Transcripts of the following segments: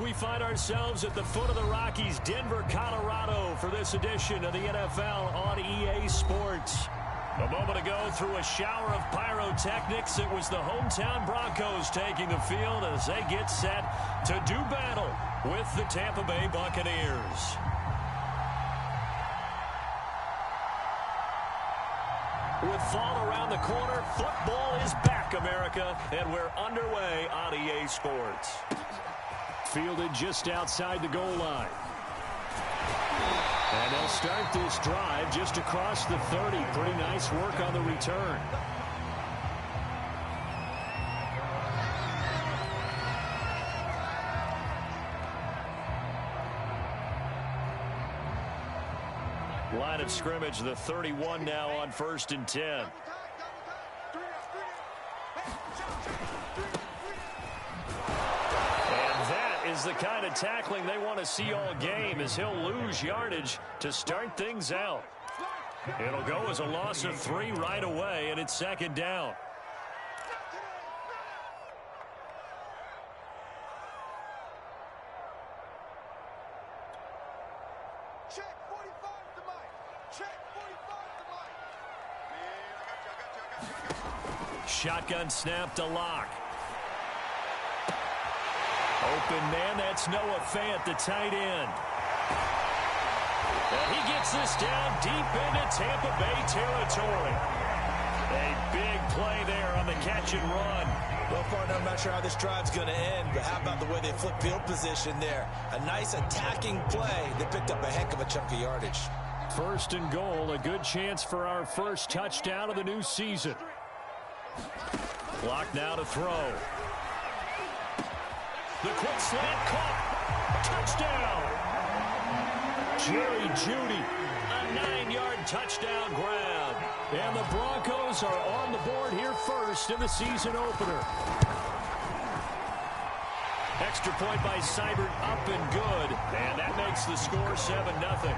we find ourselves at the foot of the Rockies, Denver, Colorado, for this edition of the NFL on EA Sports. A moment ago, through a shower of pyrotechnics, it was the hometown Broncos taking the field as they get set to do battle with the Tampa Bay Buccaneers. With fall around the corner, football is back, America, and we're underway on EA Sports. Fielded just outside the goal line. And they'll start this drive just across the 30. Pretty nice work on the return. Line of scrimmage, the 31 now on 1st and 10. Is the kind of tackling they want to see all game, as he'll lose yardage to start things out. It'll go as a loss of 3 right away, and it's 2nd down. Check 45 to Mike. Check 45 to Mike. Shotgun snap to Lock. Open man, that's Noah Fant, the tight end. And he gets this down deep into Tampa Bay territory. A big play there on the catch and run. Well, partner, I'm not sure how this drive's going to end, but how about the way they flip field position there? A nice attacking play that picked up a heck of a chunk of yardage. 1st and goal, a good chance for our first touchdown of the new season. Clock now to throw. The quick slant caught. Touchdown. Jerry Jeudy, a 9-yard touchdown grab. And the Broncos are on the board here first in the season opener. Extra point by Seibert, up and good. And that makes the score 7-0.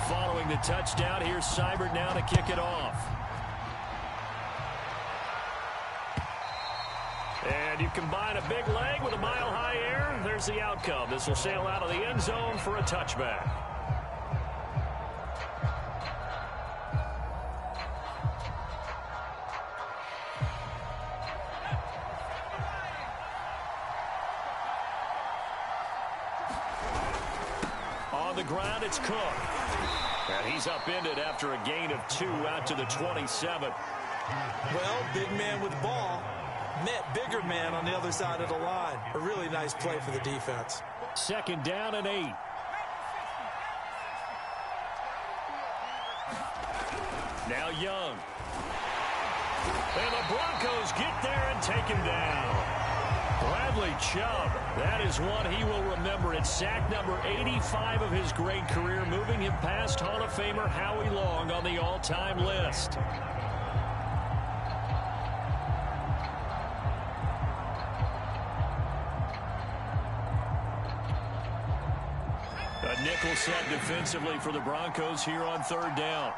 Following the touchdown, here's Seibert now to kick it off. And you combine a big leg with a mile-high air, there's the outcome. This will sail out of the end zone for a touchback. On the ground, it's Cook. And he's upended after a gain of 2 out to the 27. Well, big man with ball met bigger man on the other side of the line. A really nice play for the defense. 2nd down and 8. Now Young. And the Broncos get there and take him down. Bradley Chubb, that is one he will remember. It's sack number 85 of his great career, moving him past Hall of Famer Howie Long on the all-time list. A nickel set defensively for the Broncos here on 3rd down.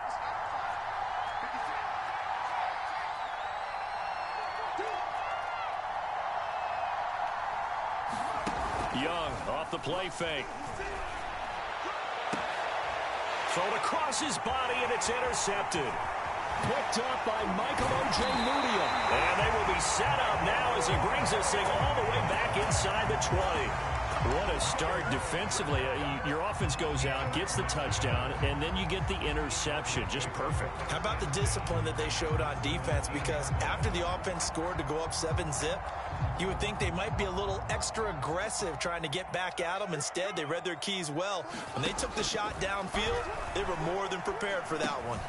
Young off the play fake. Thrown across his body, and it's intercepted. Picked up by Michael Ojemudia. And they will be set up now as he brings this thing all the way back inside the 20. What a start defensively. Your offense goes out, gets the touchdown, and then you get the interception. Just perfect. How about the discipline that they showed on defense? Because after the offense scored to go up 7-zip, you would think they might be a little extra aggressive trying to get back at them. Instead, they read their keys well. When they took the shot downfield, they were more than prepared for that one.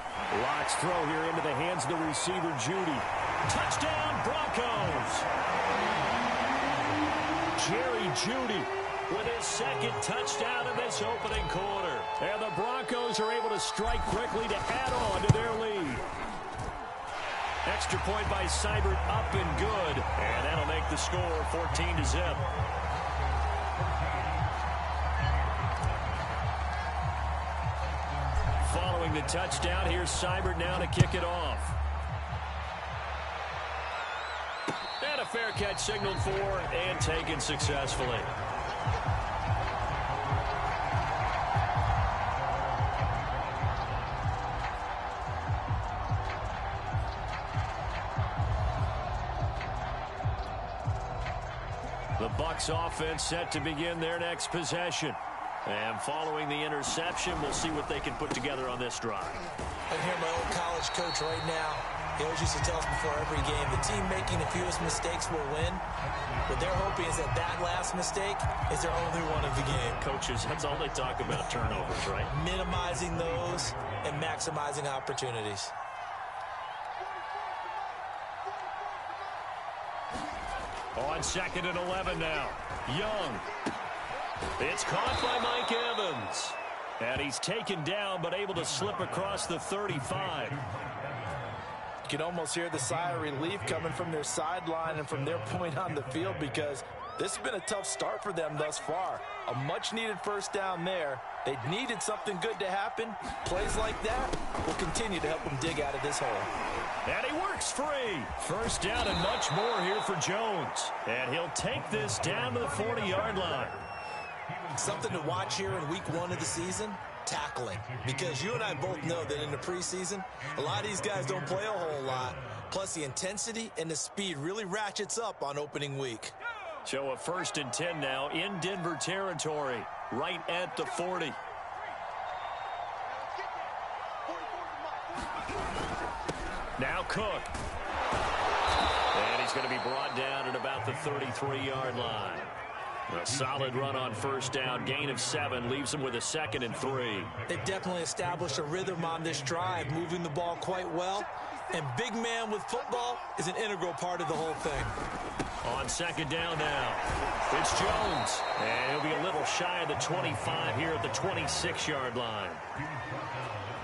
Lock's throw here into the hands of the receiver, Jeudy. Touchdown, Broncos! Jerry Jeudy with his 2nd touchdown in this opening quarter. And the Broncos are able to strike quickly to add on to their lead. Extra point by Seibert, up and good. And that'll make the score 14-0. Following the touchdown, here's Seibert now to kick it off. And a fair catch signaled for and taken successfully. The Bucs offense set to begin their next possession. And following the interception, we'll see what they can put together on this drive. I hear my old college coach right now. He always used to tell us before every game, the team making the fewest mistakes will win. What they're hoping is that that last mistake is their only one of the game. Coaches, that's all they talk about, turnovers, right? Minimizing those and maximizing opportunities. On 2nd and 11 now. Young. It's caught by Mike Evans. And he's taken down, but able to slip across the 35. You can almost hear the sigh of relief coming from their sideline and from their point on the field, because this has been a tough start for them thus far. A much-needed first down there. They needed something good to happen. Plays like that will continue to help them dig out of this hole. And he works free. First down and much more here for Jones. And he'll take this down to the 40-yard line. Something to watch here in week 1 of the season, tackling. Because you and I both know that in the preseason, a lot of these guys don't play a whole lot. Plus, the intensity and the speed really ratchets up on opening week. So a 1st and 10 now in Denver territory, right at the 40. Now Cook. And he's going to be brought down at about the 33-yard line. A solid run on first down, gain of 7, leaves them with a 2nd and 3. They've definitely established a rhythm on this drive, moving the ball quite well. And big man with football is an integral part of the whole thing. On 2nd down now, it's Jones. And he'll be a little shy of the 25 here at the 26-yard line.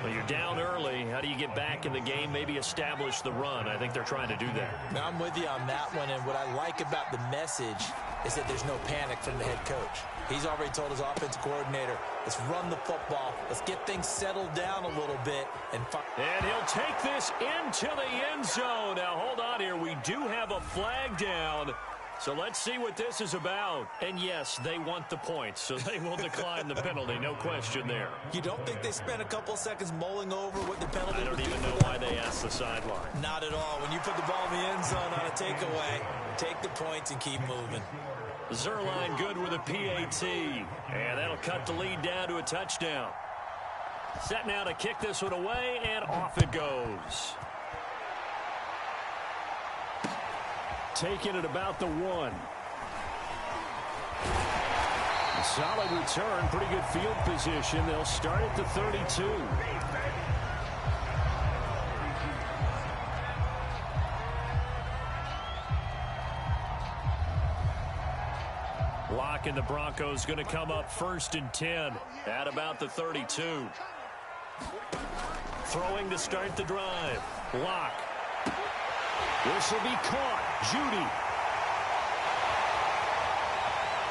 Well, you're down early. How do you get back in the game, maybe establish the run? I think they're trying to do that. Now, I'm with you on that one, and what I like about the message is that there's no panic from the head coach. He's already told his offensive coordinator, let's run the football, let's get things settled down a little bit. And he'll take this into the end zone. Now, hold on here. We do have a flag down. So let's see what this is about. And yes, they want the points, so they will decline the penalty. No question there. You don't think they spent a couple seconds mulling over what the penalty I don't even know why they asked the sideline. Not at all. When you put the ball in the end zone on a takeaway, take the points and keep moving. Zerline good with a PAT. And that'll cut the lead down to a touchdown. Set now to kick this one away, and off it goes. Taken at about the 1. A solid return, pretty good field position. They'll start at the 32. Lock and the Broncos going to come up 1st and 10 at about the 32. Throwing to start the drive. Lock. This will be caught. Judy.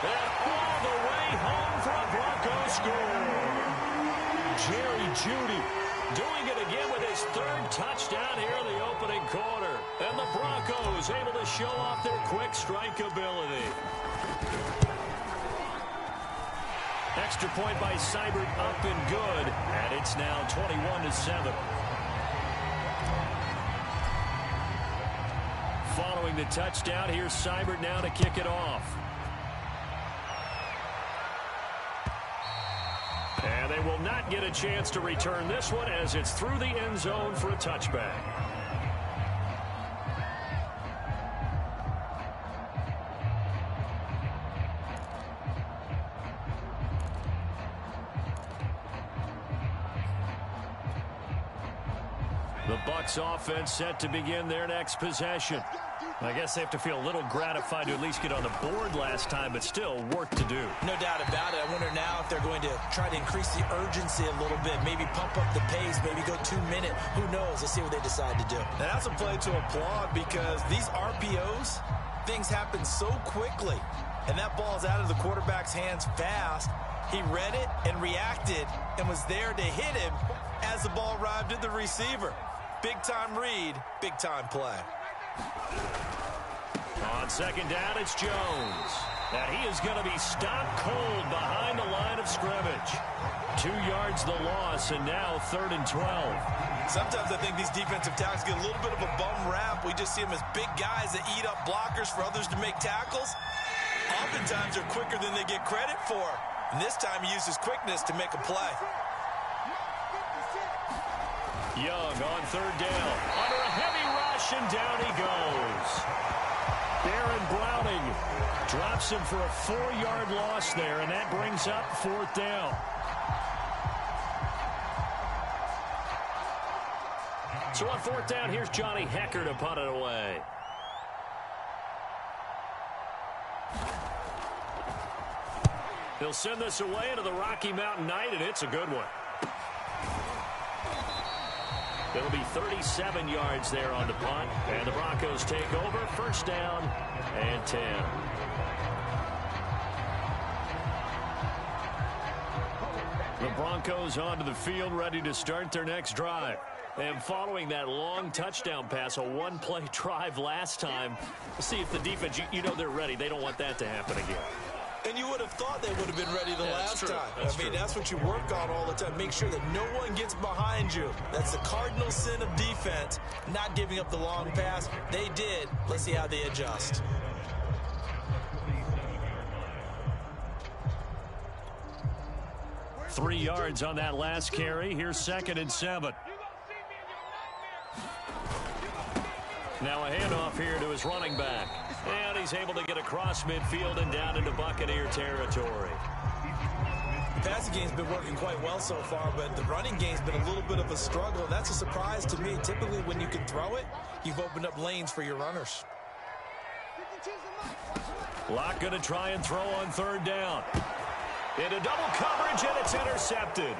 And all the way home for a Broncos score. Jerry Judy doing it again with his 3rd touchdown here in the opening quarter. And the Broncos able to show off their quick strike ability. Extra point by Seibert up and good. And it's now 21-7. Following the touchdown, here's Seibert now to kick it off. And they will not get a chance to return this one as it's through the end zone for a touchback. The Bucs offense set to begin their next possession. I guess they have to feel a little gratified to at least get on the board last time, but still work to do. No doubt about it. I wonder now if they're going to try to increase the urgency a little bit, maybe pump up the pace, maybe go 2-minute. Who knows? Let's see what they decide to do. And that's a play to applaud, because these RPOs, things happen so quickly. and that ball's out of the quarterback's hands fast. He read it and reacted and was there to hit him as the ball arrived at the receiver. Big-time read, big-time play. On second down, it's Jones. And he is going to be stopped cold behind the line of scrimmage. 2 yards the loss, and now 3rd and 12. Sometimes I think these defensive tackles get a little bit of a bum rap. We just see them as big guys that eat up blockers for others to make tackles. Oftentimes they're quicker than they get credit for. And this time he uses quickness to make a play. Young on 3rd down. Under a heavy rush, and down he goes. Aaron Browning drops him for a 4-yard loss there, and that brings up 4th down. So on 4th down, here's Johnny Hecker to punt it away. He'll send this away into the Rocky Mountain Night, and it's a good one. It'll be 37 yards there on the punt, and the Broncos take over. 1st down and 10. The Broncos onto the field, ready to start their next drive. And following that long touchdown pass, a one-play drive last time, we'll see if the defense, you know they're ready. They don't want that to happen again. And you would have thought they would have been ready the last time. That's what you work on all the time. Make sure that no one gets behind you. That's the cardinal sin of defense, not giving up the long pass. They did. Let's see how they adjust. Three yards on that last carry. Here's 2nd and 7. Now a handoff here to his running back. And he's able to get across midfield and down into Buccaneer territory. The passing game's been working quite well so far, but the running game's been a little bit of a struggle. That's a surprise to me. Typically, when you can throw it, you've opened up lanes for your runners. Locke going to try and throw on 3rd down. Into double coverage, and it's intercepted.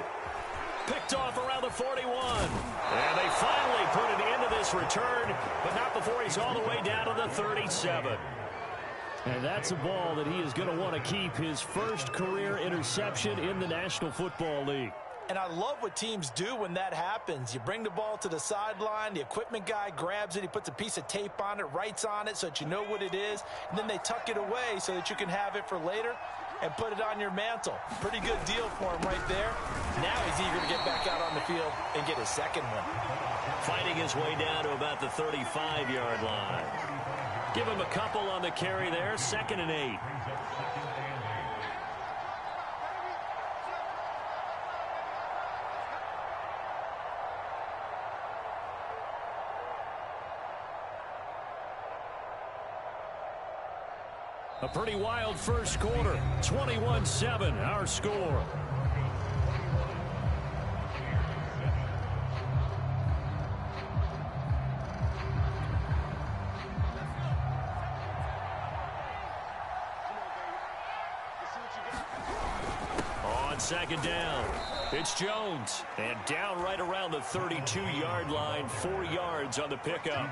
Picked off around the 41. And they finally put it into this return, but not before he's all the way down to the 37. And that's a ball that he is going to want to keep, his first career interception in the National Football League. And I love what teams do when that happens. You bring the ball to the sideline, the equipment guy grabs it, he puts a piece of tape on it, writes on it so that you know what it is, and then they tuck it away so that you can have it for later and put it on your mantle. Pretty good deal for him right there. Now he's eager to get back out on the field and get his second one. Fighting his way down to about the 35-yard line. Give him a couple on the carry there. 2nd and 8. A pretty wild first quarter. 21-7, our score. On 2nd down, it's Jones. And down right around the 32-yard line, 4 yards on the pickup.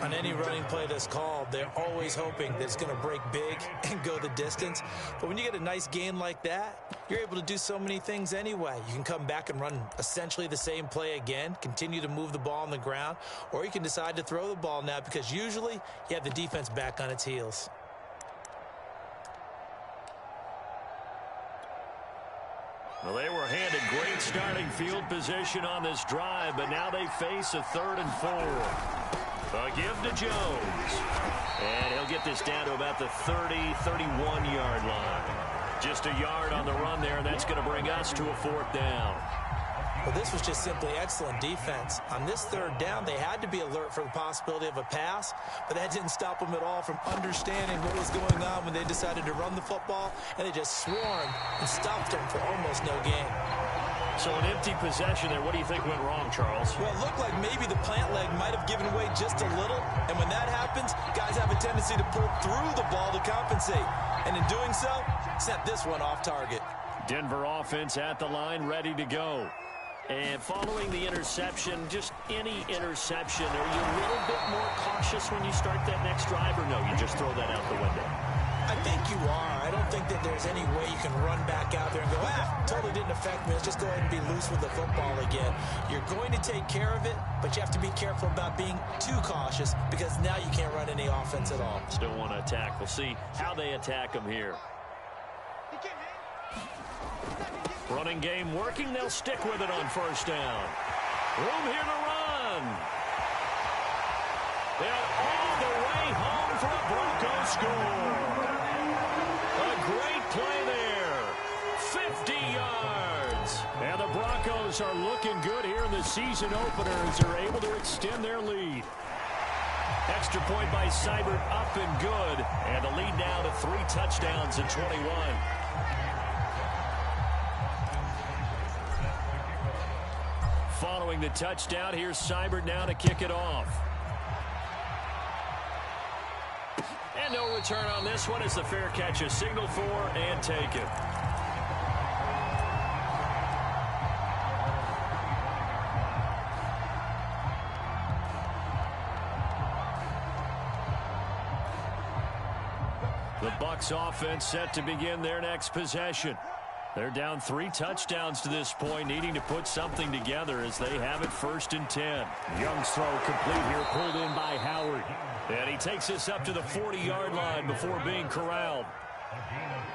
On any running play that's called, they're always hoping that it's going to break big and go the distance. But when you get a nice gain like that, you're able to do so many things anyway. You can come back and run essentially the same play again, continue to move the ball on the ground, or you can decide to throw the ball now because usually you have the defense back on its heels. Well, they were handed great starting field position on this drive, but now they face a 3rd and 4. A give to Jones. And he'll get this down to about the 31-yard line. Just a yard on the run there, and that's going to bring us to a 4th down. Well, this was just simply excellent defense. On this 3rd down, they had to be alert for the possibility of a pass, but that didn't stop them at all from understanding what was going on when they decided to run the football, and they just swarmed and stopped them for almost no gain. So an empty possession there. What do you think went wrong, Charles? Well, it looked like maybe the plant leg might have given way just a little. And when that happens, guys have a tendency to pull through the ball to compensate. And in doing so, sent this one off target. Denver offense at the line, ready to go. And following the interception, just any interception, are you a little bit more cautious when you start that next drive, or no, you just throw that out the window? I think you are. I don't think that there's any way you can run back out there and go, totally didn't affect me. Let's just go ahead and be loose with the football again. You're going to take care of it, but you have to be careful about being too cautious because now you can't run any offense at all. Still want to attack. We'll see how they attack them here. Running game working. They'll stick with it on first down. Room here to run. They're all the way home for a Broncos score. A great play there. 50 yards. And the Broncos are looking good here in the season opener as they're able to extend their lead. Extra point by Seibert up and good. And the lead now to 3 touchdowns and 21. Following the touchdown, here's Seibert now to kick it off. And no return on this one as the fair catch is signaled for and taken. The Bucs offense set to begin their next possession. They're down 3 touchdowns to this point, needing to put something together as they have it 1st and 10. Young's throw complete here, pulled in by Howard. And he takes us up to the 40-yard line before being corralled.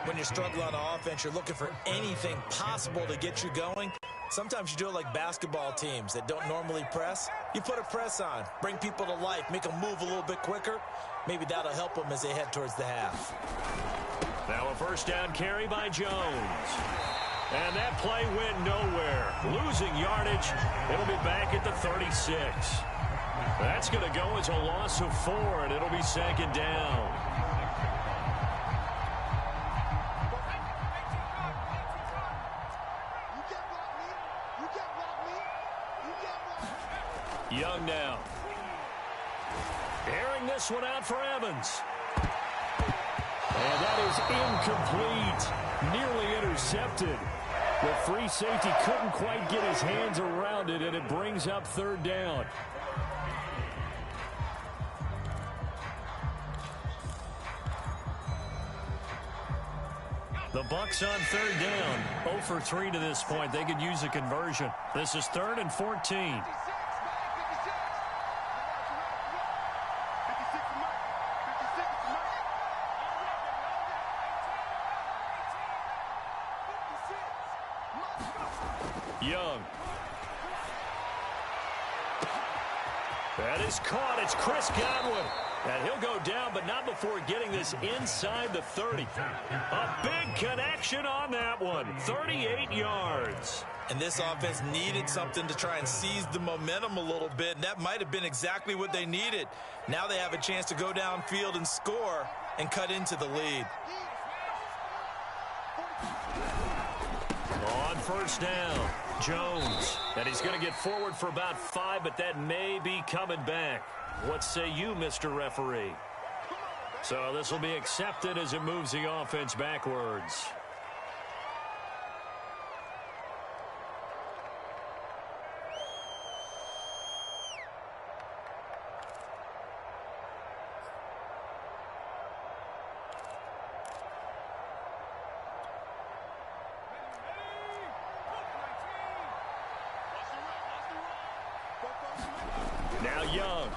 When you're struggling on offense, you're looking for anything possible to get you going. Sometimes you do it like basketball teams that don't normally press. You put a press on, bring people to life, make them move a little bit quicker. Maybe that'll help them as they head towards the half. Now a first down carry by Jones. And that play went nowhere. Losing yardage. It'll be back at the 36. That's going to go as a loss of 4, and it'll be 2nd down. Young now. Airing this one out for Evans. And that is incomplete. Nearly intercepted. The free safety couldn't quite get his hands around it, and it brings up 3rd down. The Bucs on 3rd down. 0 for 3 to this point. They could use a conversion. This is 3rd and 14. Young. That is caught. It's Chris Godwin. And he'll go down, but not before getting this inside the 30. A big connection on that one. 38 yards. And this offense needed something to try and seize the momentum a little bit, and that might have been exactly what they needed. Now they have a chance to go downfield and score and cut into the lead. On first down, Jones. And he's going to get forward for about 5, but that may be coming back. What say you, Mr. Referee? So this will be accepted as it moves the offense backwards. Now Young.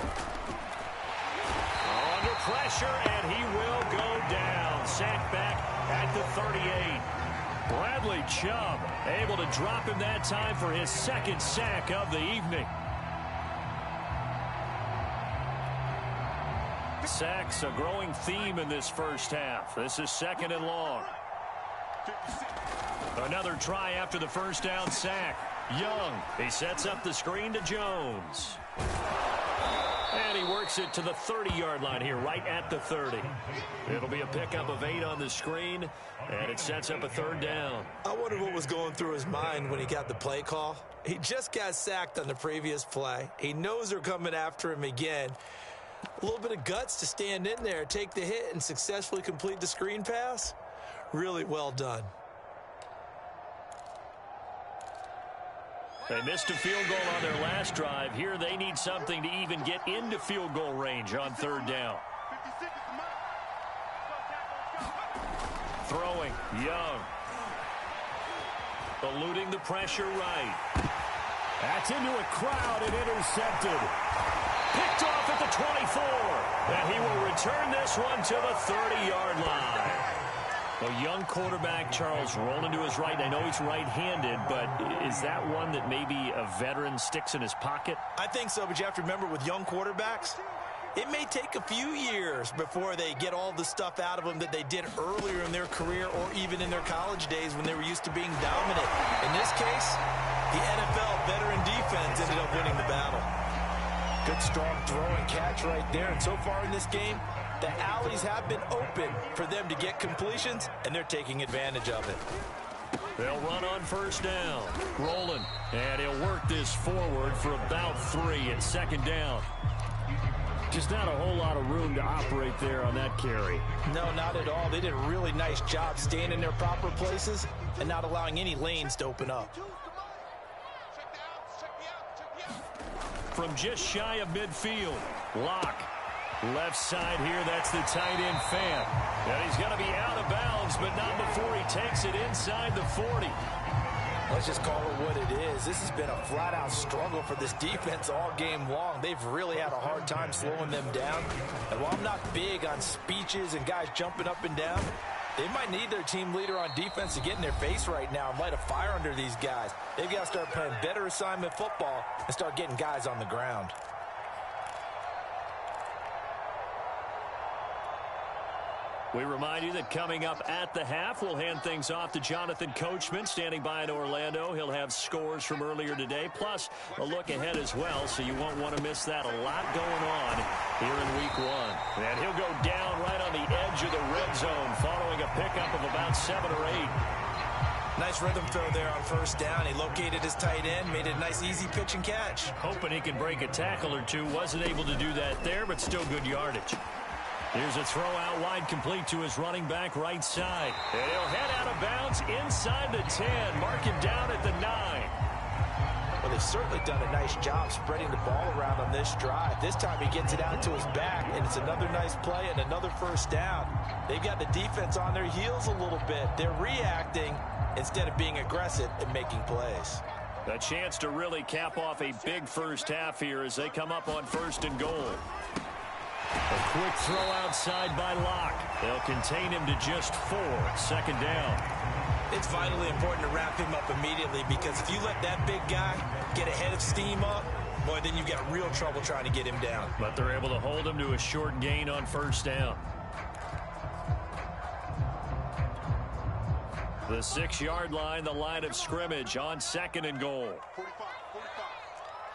Under pressure, and he will go down. Sacked back at the 38. Bradley Chubb able to drop him that time for his 2nd sack of the evening. Sacks a growing theme in this first half. This is 2nd and long. Another try after the first down sack. Young, he sets up the screen to Jones. And he works it to the 30-yard line here, right at the 30. It'll be a pickup of 8 on the screen, and it sets up a 3rd down. I wonder what was going through his mind when he got the play call. He just got sacked on the previous play. He knows they're coming after him again. A little bit of guts to stand in there, take the hit, and successfully complete the screen pass. Really well done. They missed a field goal on their last drive. Here they need something to even get into field goal range on 3rd down. Throwing, Young. Eluding the pressure right. That's into a crowd and intercepted. Picked off at the 24. And he will return this one to the 30-yard line. A young quarterback, Charles, rolling to his right. I know he's right-handed, but is that one that maybe a veteran sticks in his pocket? I think so, but you have to remember with young quarterbacks, it may take a few years before they get all the stuff out of them that they did earlier in their career or even in their college days when they were used to being dominant. In this case, the NFL veteran defense ended up winning the battle. Good, strong throw and catch right there. And so far in this game, the alleys have been open for them to get completions, and they're taking advantage of it. They'll run on first down. Rolling. And he'll work this forward for about 3 at second down. Just not a whole lot of room to operate there on that carry. No, not at all. They did a really nice job staying in their proper places and not allowing any lanes to open up. From just shy of midfield, Locke. Left side here, that's the tight end fan. And he's going to be out of bounds, but not before he takes it inside the 40. Let's just call it what it is. This has been a flat-out struggle for this defense all game long. They've really had a hard time slowing them down. And while I'm not big on speeches and guys jumping up and down, they might need their team leader on defense to get in their face right now and light a fire under these guys. They've got to start playing better assignment football and start getting guys on the ground. We remind you that coming up at the half, we'll hand things off to Jonathan Coachman, standing by in Orlando. He'll have scores from earlier today, plus a look ahead as well, so you won't want to miss that. A lot going on here in week 1. And he'll go down right on the edge of the red zone, following a pickup of about 7 or 8. Nice rhythm throw there on first down. He located his tight end, made it a nice easy pitch and catch. Hoping he can break a tackle or two. Wasn't able to do that there, but still good yardage. Here's a throw out wide, complete to his running back right side. And he'll head out of bounds inside the 10. Mark him down at the 9. Well, they've certainly done a nice job spreading the ball around on this drive. This time he gets it out to his back, and it's another nice play and another first down. They've got the defense on their heels a little bit. They're reacting instead of being aggressive and making plays. A chance to really cap off a big first half here as they come up on 1st and goal. A quick throw outside by Locke. They'll contain him to just 4. Second down. It's vitally important to wrap him up immediately, because if you let that big guy get a head of steam up, boy, then you've got real trouble trying to get him down. But they're able to hold him to a short gain on first down. The 6-yard line, the line of scrimmage on 2nd and goal. 45.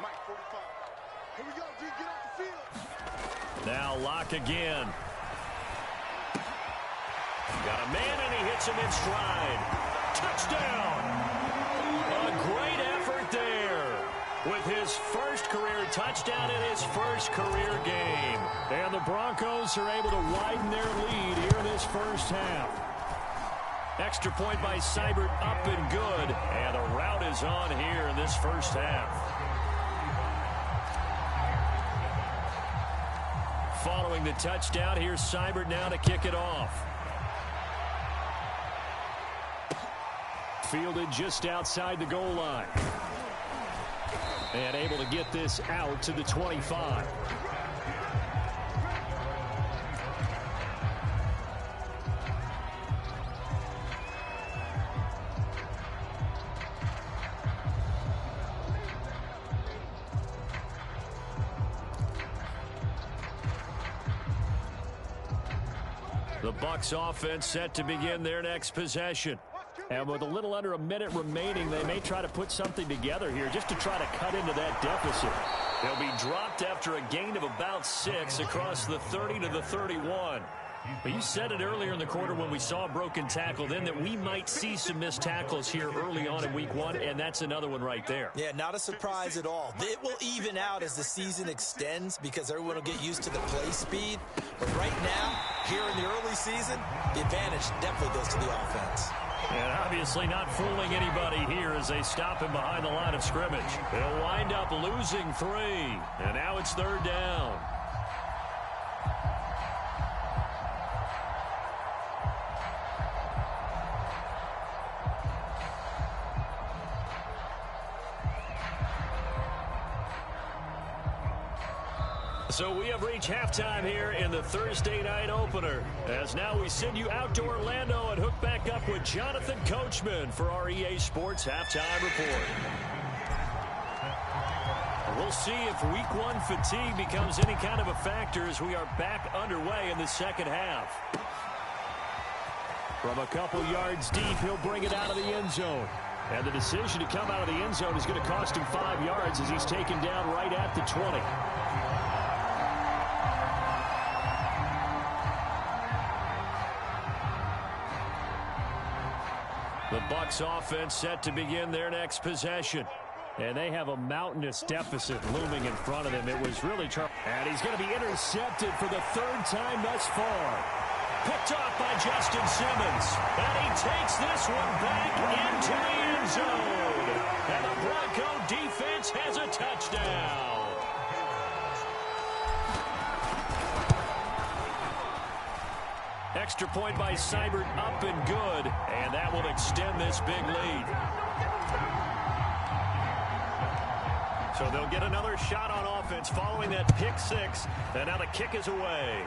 Mike, 45. Here we go, D. Get off the field. Now Locke again. Got a man, and he hits him in stride. Touchdown! A great effort there with his first career touchdown in his first career game. And the Broncos are able to widen their lead here in this first half. Extra point by Seibert, up and good. And the route is on here in this first half. Following the touchdown, here's Seibert now to kick it off. Fielded just outside the goal line. And able to get this out to the 25. The Bucs offense set to begin their next possession. And with a little under a minute remaining, they may try to put something together here just to try to cut into that deficit. They'll be dropped after a gain of about 6 across the 30 to the 31. But you said it earlier in the quarter when we saw a broken tackle then that we might see some missed tackles here early on in week 1, and that's another one right there. Yeah, not a surprise at all. It will even out as the season extends because everyone will get used to the play speed. But right now, here in the early season, the advantage definitely goes to the offense. And obviously not fooling anybody here as they stop him behind the line of scrimmage. They'll wind up losing 3, and now it's 3rd down. So we have reached halftime here in the Thursday night opener. As now we send you out to Orlando and hook back up with Jonathan Coachman for our EA Sports Halftime Report. We'll see if week 1 fatigue becomes any kind of a factor as we are back underway in the second half. From a couple yards deep, he'll bring it out of the end zone. And the decision to come out of the end zone is going to cost him 5 yards as he's taken down right at the 20. The Bucs offense set to begin their next possession. And they have a mountainous deficit looming in front of them. It was really tough. And he's going to be intercepted for the 3rd time thus far. Picked off by Justin Simmons. And he takes this one back into the end zone. And the Bronco defense has a touchdown. Extra point by Seibert, up and good. And that will extend this big lead. So they'll get another shot on offense following that pick 6. And now the kick is away.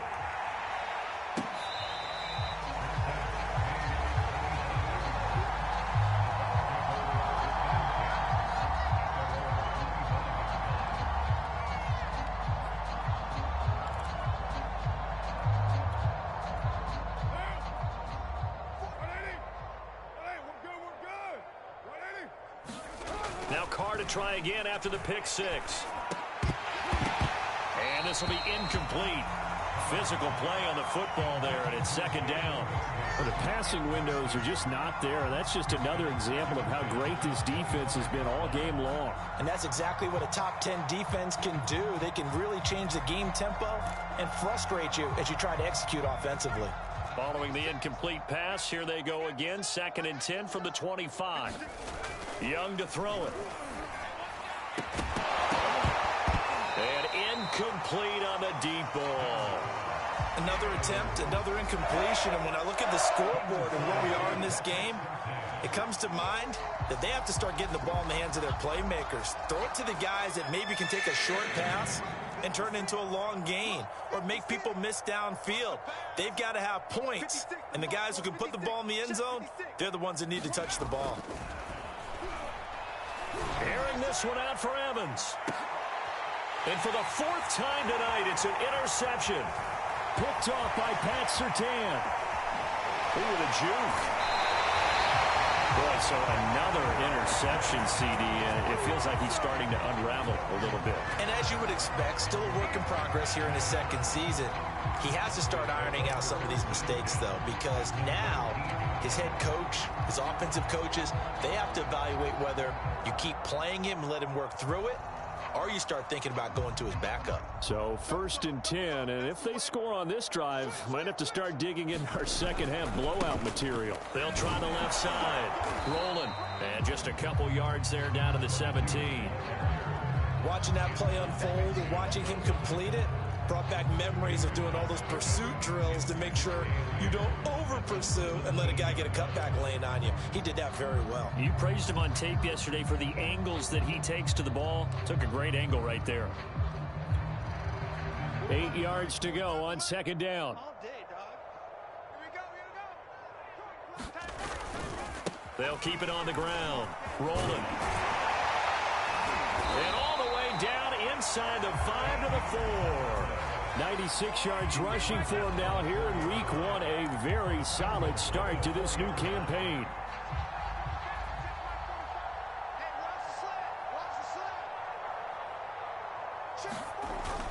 Now Carr to try again after the pick 6. And this will be incomplete. Physical play on the football there, and it's 2nd down. Well, the passing windows are just not there, and that's just another example of how great this defense has been all game long. And that's exactly what a top 10 defense can do. They can really change the game tempo and frustrate you as you try to execute offensively. Following the incomplete pass, here they go again. 2nd and 10 from the 25. Young to throw it. And incomplete on the deep ball. Another attempt, another incompletion. And when I look at the scoreboard and where we are in this game, it comes to mind that they have to start getting the ball in the hands of their playmakers. Throw it to the guys that maybe can take a short pass and turn it into a long gain or make people miss downfield. They've got to have points. And the guys who can put the ball in the end zone, they're the ones that need to touch the ball. Airing this one out for Evans. And for the 4th time tonight, it's an interception. Picked off by Pat Surtain. Ooh, the juke. Boy, so another interception, CD, and it feels like he's starting to unravel a little bit. And as you would expect, still a work in progress here in his 2nd season. He has to start ironing out some of these mistakes, though, because now his head coach, his offensive coaches, they have to evaluate whether you keep playing him and let him work through it, or you start thinking about going to his backup. So 1st and 10, and if they score on this drive, might have to start digging in our second half blowout material. They'll try the left side. Rolling. And just a couple yards there down to the 17. Watching that play unfold and watching him complete it brought back memories of doing all those pursuit drills to make sure you don't over-pursue and let a guy get a cutback lane on you. He did that very well. You praised him on tape yesterday for the angles that he takes to the ball. Took a great angle right there. 8 yards to go on 2nd down. They'll keep it on the ground. Rolling. And all the way down inside the 5 to the 4. 96 yards rushing for him now here in week 1. A very solid start to this new campaign.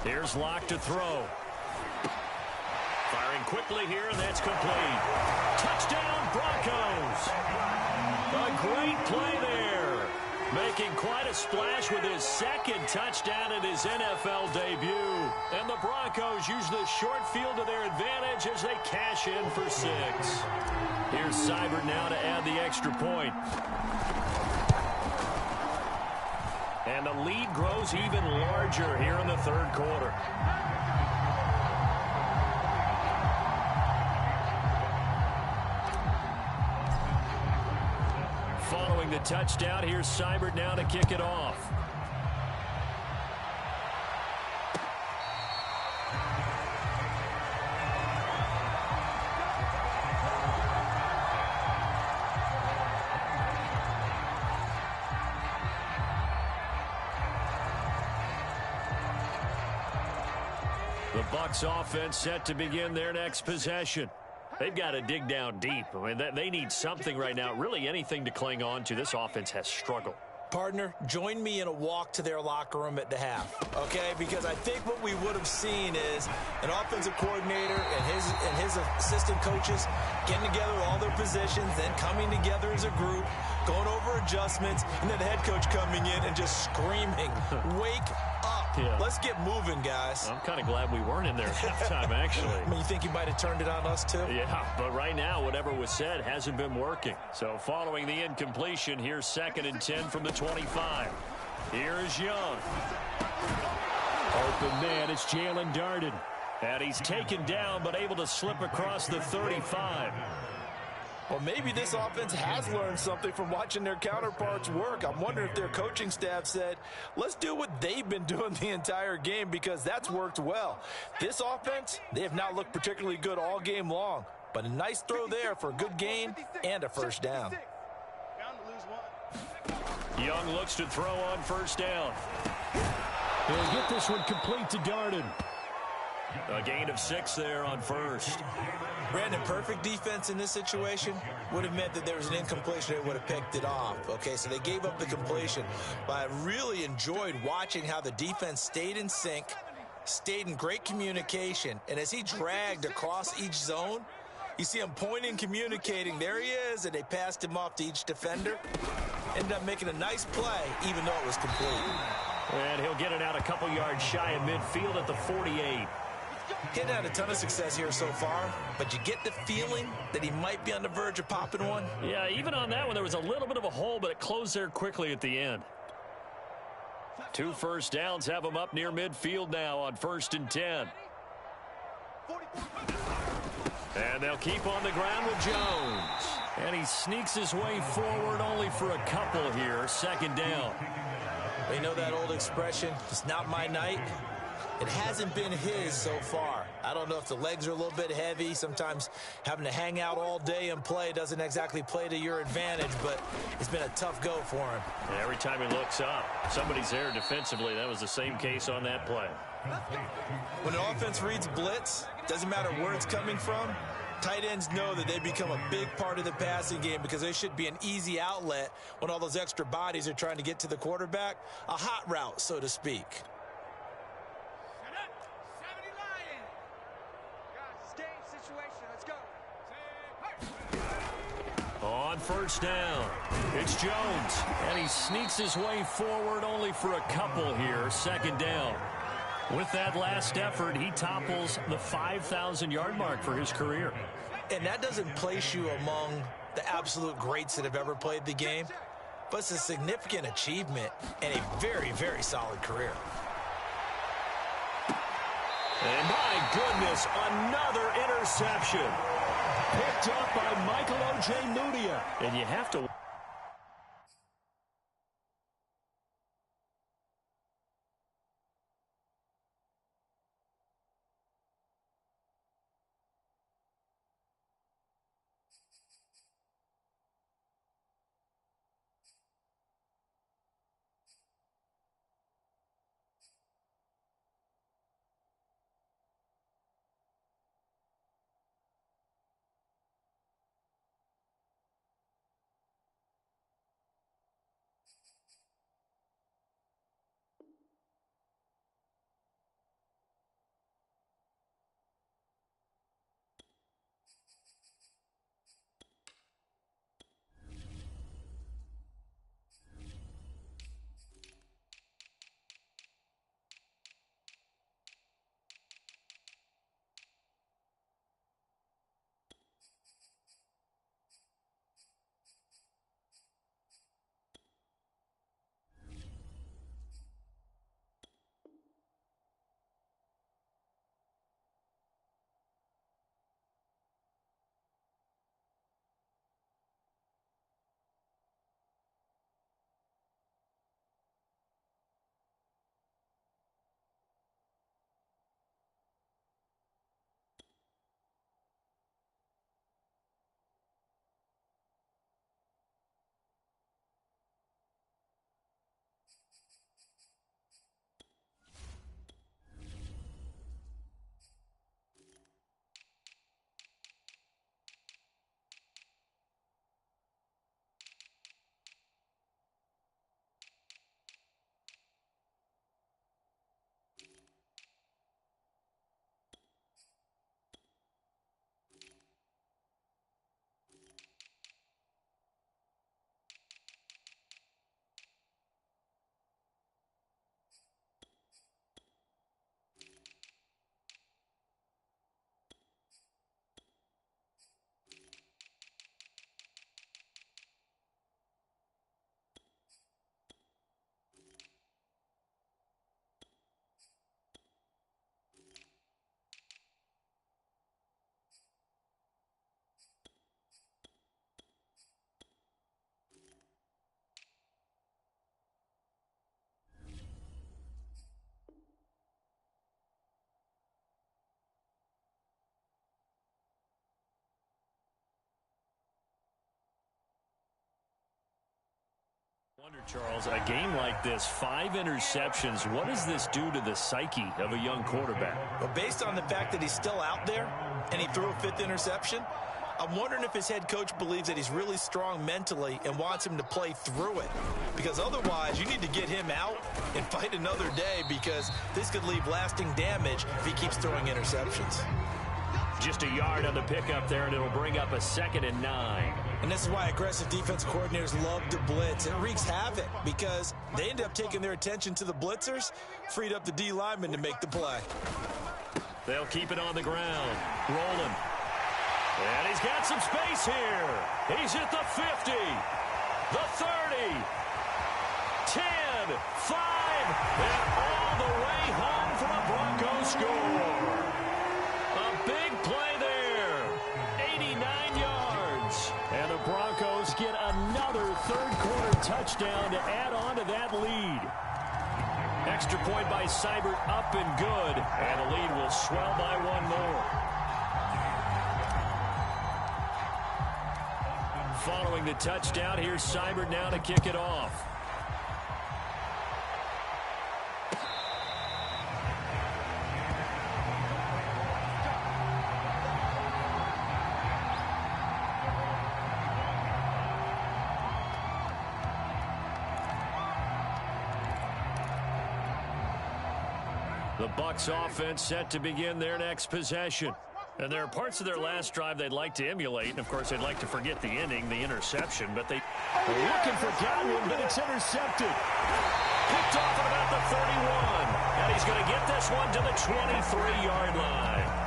Here's Locke to throw. Firing quickly here, and that's complete. Touchdown, Broncos. A great play there. Making quite a splash with his 2nd touchdown in his NFL debut. And the Broncos use the short field to their advantage as they cash in for 6. Here's Seibert now to add the extra point. And the lead grows even larger here in the 3rd quarter. Following the touchdown, here's Seibert now to kick it off. Bucs offense set to begin their next possession. They've got to dig down deep. I mean, they need something right now, really anything to cling on to. This offense has struggled. Partner, join me in a walk to their locker room at the half, okay? Because I think what we would have seen is an offensive coordinator and his assistant coaches getting together all their positions, then coming together as a group, going over adjustments, and then the head coach coming in and just screaming, "Wake up. Yeah. Let's get moving, guys." I'm kind of glad we weren't in there at halftime, actually. I mean, you think he might have turned it on us, too? Yeah, but right now, whatever was said hasn't been working. So following the incompletion, here's 2nd and 10 from the 25. Here is Young. Open man, it's Jalen Darden. And he's taken down, but able to slip across the 35. Well, maybe this offense has learned something from watching their counterparts work. I'm wondering if their coaching staff said, let's do what they've been doing the entire game, because that's worked well. This offense, they have not looked particularly good all game long, but a nice throw there for a good gain and a first down. Young looks to throw on 1st down. He'll get this one complete to Darden. A gain of 6 there on 1st. Brandon, perfect defense in this situation would have meant that there was an incompletion. They would have picked it off. Okay, so they gave up the completion. But I really enjoyed watching how the defense stayed in sync, stayed in great communication. And as he dragged across each zone, you see him pointing, communicating. There he is, and they passed him off to each defender. Ended up making a nice play, even though it was complete. And he'll get it out a couple yards shy of midfield at the 48. He hadn't had a ton of success here so far, but you get the feeling that he might be on the verge of popping one. Yeah, even on that one, there was a little bit of a hole, but it closed there quickly at the end. 2 first downs have him up near midfield now on 1st and 10. And they'll keep on the ground with Jones. And he sneaks his way forward only for a couple here. 2nd down. You know that old expression, it's not my night? It hasn't been his so far. I don't know if the legs are a little bit heavy. Sometimes having to hang out all day and play doesn't exactly play to your advantage, but it's been a tough go for him. Yeah, every time he looks up, somebody's there defensively. That was the same case on that play. When an offense reads blitz, doesn't matter where it's coming from, tight ends know that they become a big part of the passing game because they should be an easy outlet when all those extra bodies are trying to get to the quarterback. A hot route, so to speak. On 1st down, it's Jones, and he sneaks his way forward only for a couple here. 2nd down. With that last effort, he topples the 5,000-yard mark for his career. And that doesn't place you among the absolute greats that have ever played the game, but it's a significant achievement and a very, very solid career. And my goodness, another interception. Picked up by Michael Ojemudia. And you have to... Charles, a game like this, 5 interceptions, what does this do to the psyche of a young quarterback? Well, based on the fact that he's still out there and he threw a 5th interception, I'm wondering if his head coach believes that he's really strong mentally and wants him to play through it. Because otherwise, you need to get him out and fight another day, because this could leave lasting damage if he keeps throwing interceptions. Just a yard on the pickup there, and it'll bring up a 2nd and 9. And this is why aggressive defense coordinators love to blitz. It wreaks havoc because they end up taking their attention to the blitzers, freed up the D lineman to make the play. They'll keep it on the ground. Rolling. And he's got some space here. He's at the 50, the 30, 10, 5, and all the way home for a Broncos score. A big play there. 89 yards. And the Broncos get another third-quarter touchdown to add on to that lead. Extra point by Seibert, up and good. And the lead will swell by 1 more. Following the touchdown, here's Seibert now to kick it off. The Bucs offense set to begin their next possession. And there are parts of their last drive they'd like to emulate. And, of course, they'd like to forget the inning, the interception. But they're looking for Godwin, but it's intercepted. Picked off at about the 31. And he's going to get this one to the 23-yard line.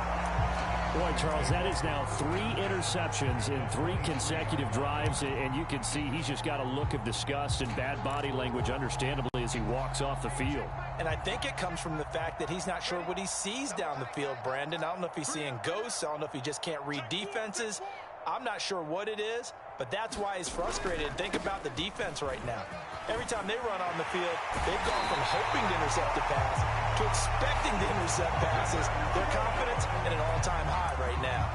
Boy, Charles, that is now 3 interceptions in 3 consecutive drives. And you can see he's just got a look of disgust and bad body language, understandably, as he walks off the field. And I think it comes from the fact that he's not sure what he sees down the field, Brandon. I don't know if he's seeing ghosts. I don't know if he just can't read defenses. I'm not sure what it is, but that's why he's frustrated. Think about the defense right now. Every time they run on the field, they've gone from hoping to intercept a pass to expecting to intercept passes. Their confidence at an all-time high right now.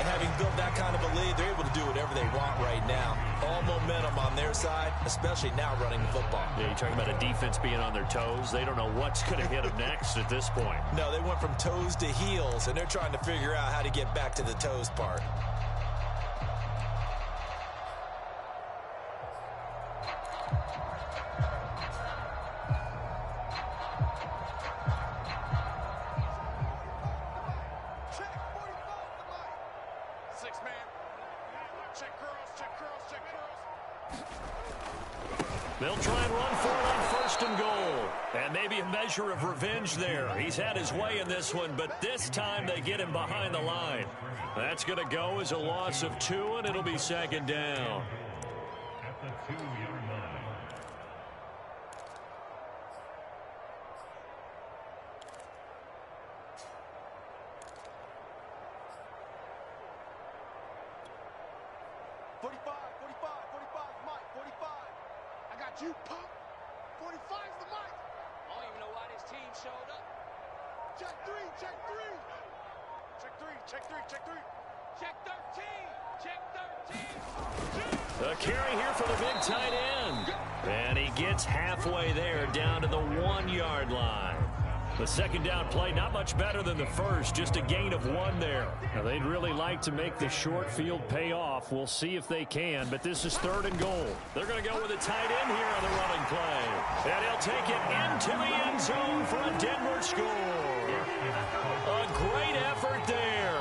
And having built that kind of a lead, they're able to do whatever they want right now. All momentum on their side, especially now running the football. Yeah, you're talking about a defense being on their toes. They don't know what's going to hit them next at this point. No, they went from toes to heels, and they're trying to figure out how to get back to the toes part. They'll try and run for it on 1st and goal. And maybe a measure of revenge there. He's had his way in this one, but this time they get him behind the line. That's going to go as a loss of 2, and it'll be 2nd down. At the 2-yard line. You punk. 45's the mic. I don't even know why this team showed up. Check 3, check 3. Check 3, check 3, check 3. Check 13. Check 13. The carry here for the big tight end. And he gets halfway there, down to the 1-yard line. The 2nd down play, not much better than the first, just a gain of 1 there. Now, they'd really like to make the short field pay off. We'll see if they can, but this is 3rd and goal. They're going to go with a tight end here on the running play. And he'll take it into the end zone for a Denver score. A great effort there.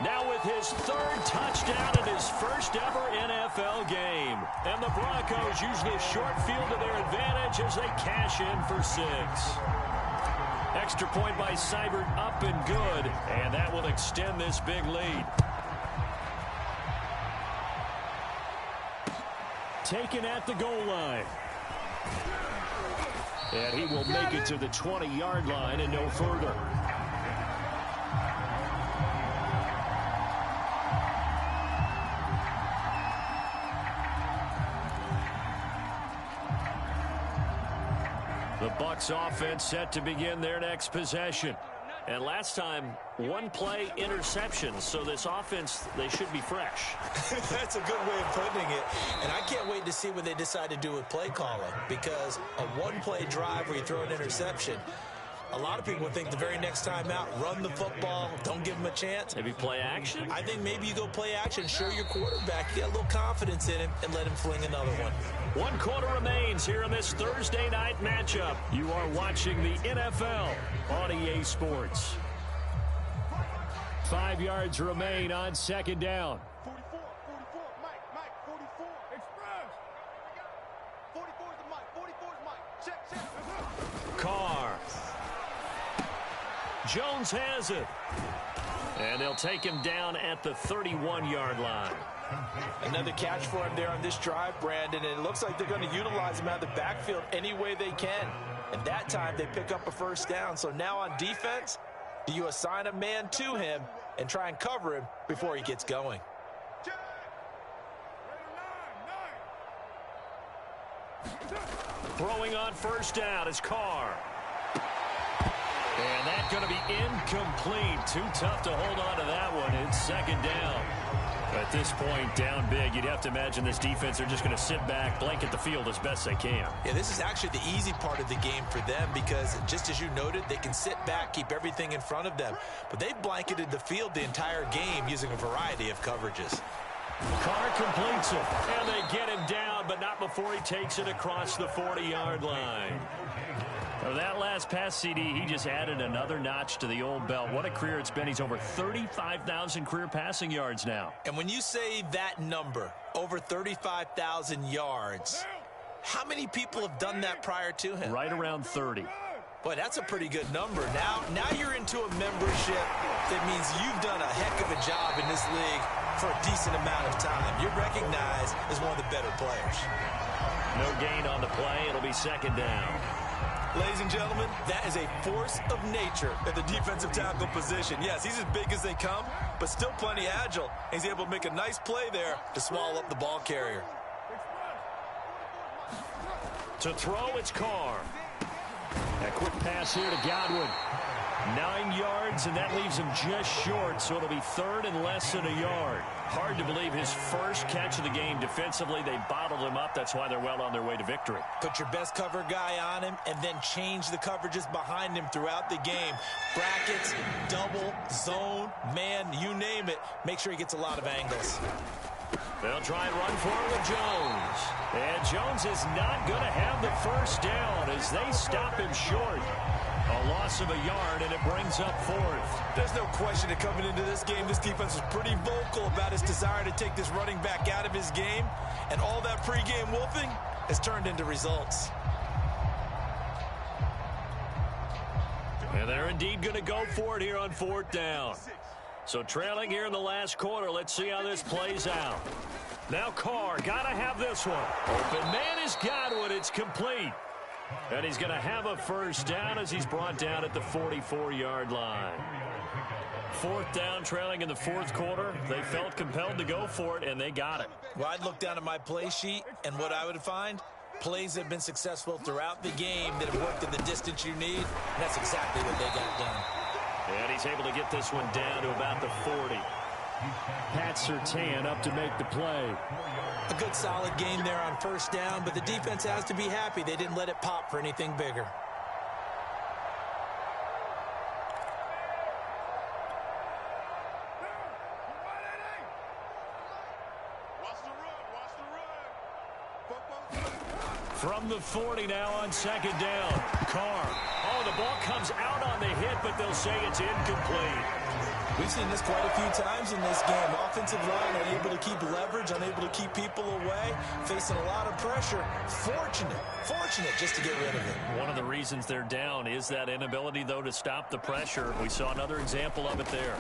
Now with his 3rd touchdown in his first ever NFL game. And the Broncos use this short field to their advantage as they cash in for 6. Extra point by Seibert, up and good, and that will extend this big lead. Taken at the goal line. And he will make it to the 20-yard line and no further. The Bucs offense set to begin their next possession. And last time, one play interception. So this offense, they should be fresh. That's a good way of putting it. And I can't wait to see what they decide to do with play calling, because a one-play drive where you throw an interception, a lot of people think the very next time out, run the football, don't give him a chance. Maybe play action? I think maybe you go play action, show your quarterback, you got a little confidence in him, and let him fling another one. 1 quarter remains here in this Thursday night matchup. You are watching the NFL on EA Sports. 5 yards remain on second down. 44, Mike, 44. Express. 44 is the Mike, 44 is Mike. Check. Carr. Jones has it. And they'll take him down at the 31-yard line. Another catch for him there on this drive, Brandon, and it looks like they're going to utilize him out of the backfield any way they can. And that time they pick up a first down. So now on defense, do you assign a man to him and try and cover him before he gets going? Throwing on first down is Carr. And that's going to be incomplete. Too tough to hold on to that one. It's second down. At this point, down big, you'd have to imagine this defense, they're just going to sit back, blanket the field as best they can. Yeah, this is actually the easy part of the game for them because, just as you noted, they can sit back, keep everything in front of them. But they've blanketed the field the entire game using a variety of coverages. Carr completes it, and they get him down, but not before he takes it across the 40-yard line. Well, that last pass, CD, he just added another notch to the old belt. What a career it's been. He's over 35,000 career passing yards now. And when you say that number, over 35,000 yards, how many people have done that prior to him? Right around 30. Boy, that's a pretty good number. Now you're into a membership that means you've done a heck of a job in this league for a decent amount of time. You're recognized as one of the better players. No gain on the play. It'll be second down. Ladies and gentlemen, that is a force of nature at the defensive tackle position. Yes, he's as big as they come, but still plenty agile. He's able to make a nice play there to swallow up the ball carrier. To throw, it's Carr. A quick pass here to Godwin. 9 yards, and that leaves him just short, so it'll be third and less than a yard. Hard to believe his first catch of the game defensively. They bottled him up. That's why they're well on their way to victory. Put your best cover guy on him and then change the coverages behind him throughout the game. Brackets, double, zone, man, you name it. Make sure he gets a lot of angles. They'll try and run for it with Jones. And Jones is not going to have the first down as they stop him short. A loss of a yard, and it brings up fourth. There's no question that coming into this game, this defense was pretty vocal about its desire to take this running back out of his game. And all that pregame wolfing has turned into results. And they're indeed going to go for it here on fourth down. So trailing here in the last quarter, let's see how this plays out. Now Carr, got to have this one. Open man is Godwin. It's complete. And he's going to have a first down as he's brought down at the 44-yard line. Fourth down, trailing in the fourth quarter. They felt compelled to go for it, and they got it. Well, I'd look down at my play sheet, and what I would find, plays have been successful throughout the game that have worked in the distance you need, and that's exactly what they got done. And he's able to get this one down to about the 40. Pat Surtain up to make the play. A good solid game there on first down, but the defense has to be happy they didn't let it pop for anything bigger. From the 40 now on second down. Carr. Oh, the ball comes out on the hit, but they'll say it's incomplete. We've seen this quite a few times in this game. Offensive line unable to keep leverage, unable to keep people away, facing a lot of pressure. Fortunate just to get rid of it. One of the reasons they're down is that inability, though, to stop the pressure. We saw another example of it there.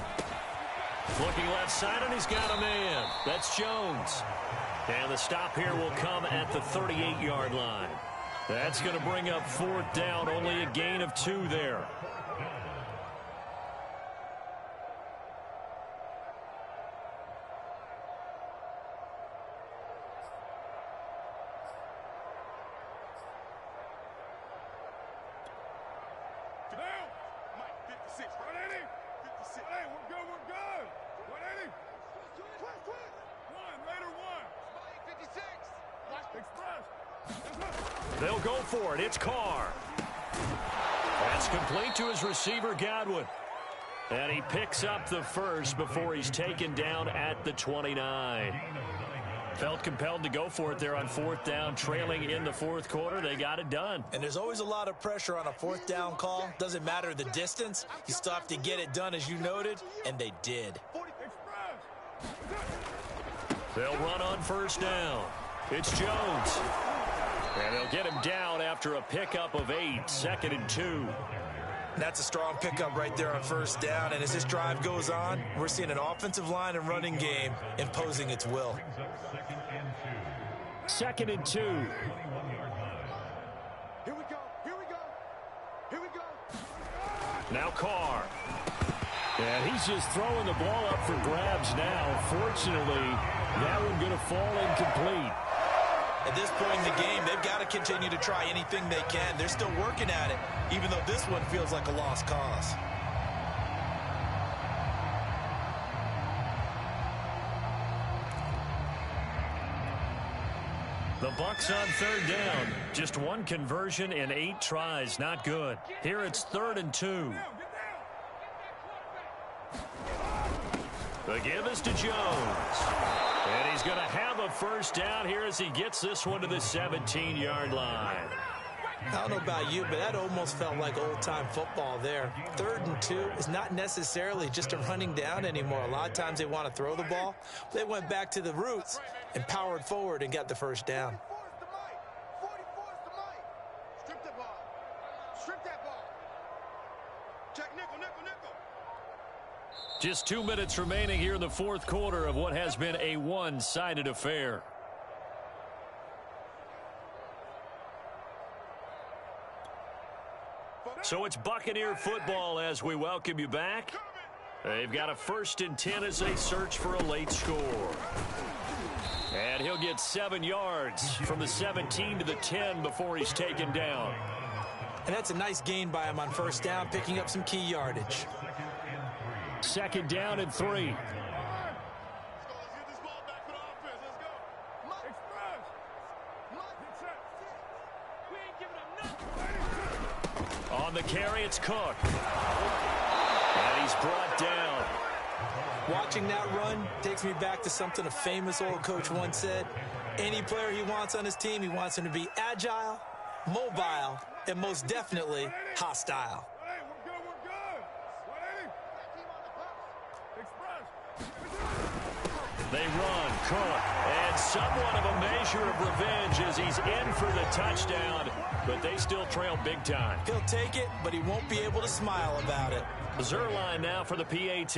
Looking left side, and he's got a man. That's Jones. And the stop here will come at the 38-yard line. That's going to bring up fourth down, only a gain of 2 there. 56. 180. 56. Hey, we're good. We're good. 180. Quick. One. Later one. 56. Express. They'll go for it. It's Carr. That's complete to his receiver, Godwin. And he picks up the first before he's taken down at the 29. Felt compelled to go for it there on fourth down, trailing in the fourth quarter. They got it done. And there's always a lot of pressure on a fourth down call. Doesn't matter the distance. You still have to get it done, as you noted, and they did. They'll run on first down. It's Jones. And they'll get him down after a pickup of 8, 2nd and 2. That's a strong pickup right there on first down. And as this drive goes on, we're seeing an offensive line and running game imposing its will. 2nd and 2. Here we go. Now Carr. And he's just throwing the ball up for grabs now. Fortunately, that one going to fall incomplete. At this point in the game, they've got to continue to try anything they can. They're still working at it, even though this one feels like a lost cause. The Bucs on third down. Just one conversion in 8 tries. Not good. Here it's 3rd and 2. The give is to Jones. And he's going to have a first down here as he gets this one to the 17-yard line. I don't know about you, but that almost felt like old-time football there. 3rd and 2 is not necessarily just a running down anymore. A lot of times they want to throw the ball. They went back to the roots and powered forward and got the first down. 44's the mic. Strip that ball. Check nickel. Just 2 minutes remaining here in the fourth quarter of what has been a one-sided affair. So it's Buccaneer football as we welcome you back. They've got a 1st and 10 as they search for a late score. And he'll get 7 yards from the 17 to the 10 before he's taken down. And that's a nice gain by him on first down, picking up some key yardage. 2nd down and 3. Let's get this ball back for the offense. Let's go. Express. We ain't giving them nothing. On the carry, it's Cook. And he's brought down. Watching that run takes me back to something a famous old coach once said. Any player he wants on his team, he wants him to be agile, mobile, and most definitely hostile. Hey, we're good. 180. Express. They run, Cook, and somewhat of a measure of revenge as he's in for the touchdown, but they still trail big time. He'll take it, but he won't be able to smile about it. Zerline now for the PAT.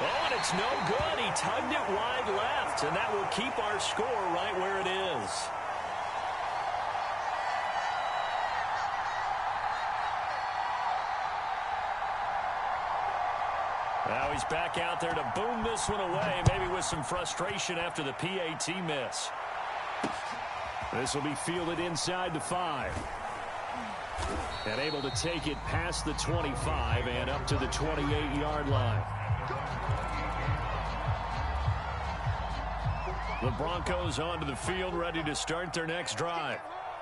Oh, and it's no good. He tugged it wide left, and that will keep our score right where it is. Now he's back out there to boom this one away, maybe with some frustration after the PAT miss. This will be fielded inside the 5. And able to take it past the 25 and up to the 28-yard line. The Broncos onto the field, ready to start their next drive.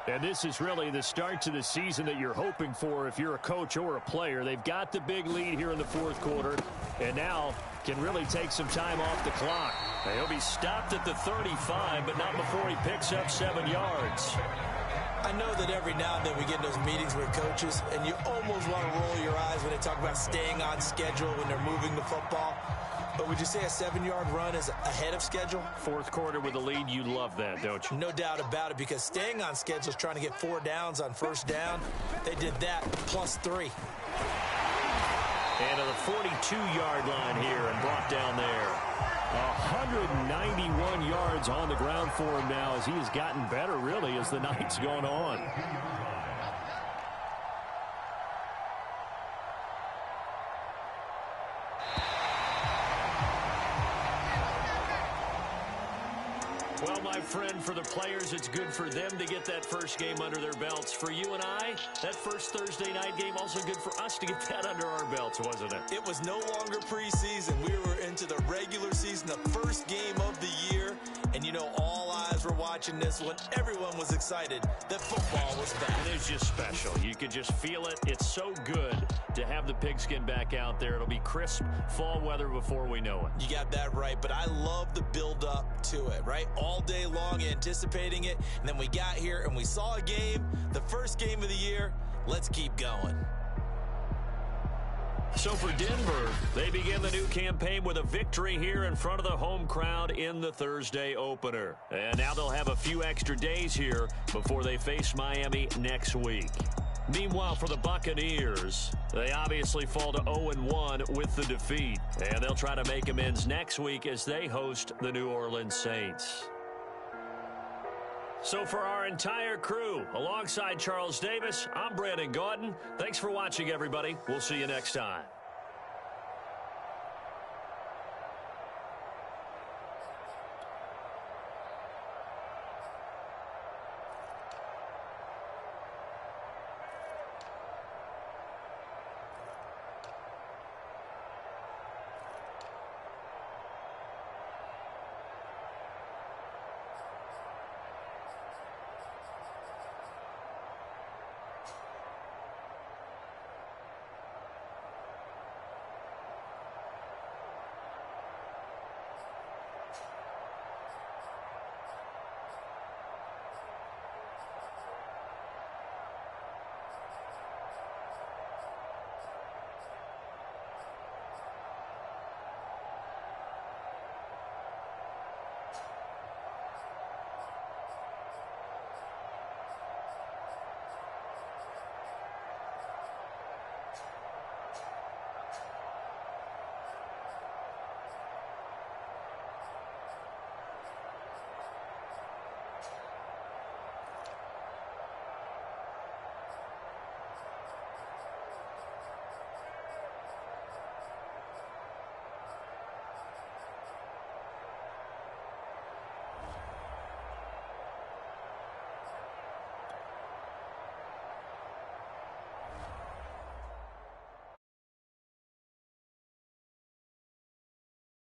And this is really the start to the season that you're hoping for if you're a coach or a player. They've got the big lead here in the fourth quarter, and now can really take some time off the clock. Now, he'll be stopped at the 35, but not before he picks up 7 yards. I know that every now and then we get in those meetings with coaches, and you almost want to roll your eyes when they talk about staying on schedule when they're moving the football. But would you say a 7-yard run is ahead of schedule? Fourth quarter with a lead, you love that, don't you? No doubt about it, because staying on schedule is trying to get 4 downs on first down. They did that plus 3. And to the 42-yard line here and brought down there. 191 yards on the ground for him now as he has gotten better, really, as the night's gone on. Well, my friend. For the players, it's good for them to get that first game under their belts. For you and I, that first Thursday night game, also good for us to get that under our belts, wasn't it? It was no longer preseason. We were into the regular season, the first game of the year. And, you know, all eyes were watching this one. Everyone was excited that football was back. And it's just special. You could just feel it. It's so good to have the pigskin back out there. It'll be crisp fall weather before we know it. You got that right, but I love the build-up to it, right? All day long anticipating it, and then we got here and we saw a game, the first game of the year. Let's keep going. So for Denver, they begin the new campaign with a victory here in front of the home crowd in the Thursday opener. And now they'll have a few extra days here before they face Miami next week. Meanwhile, for the Buccaneers, they obviously fall to 0-1 with the defeat. And they'll try to make amends next week as they host the New Orleans Saints. So for our entire crew, alongside Charles Davis, I'm Brandon Gaudin. Thanks for watching, everybody. We'll see you next time.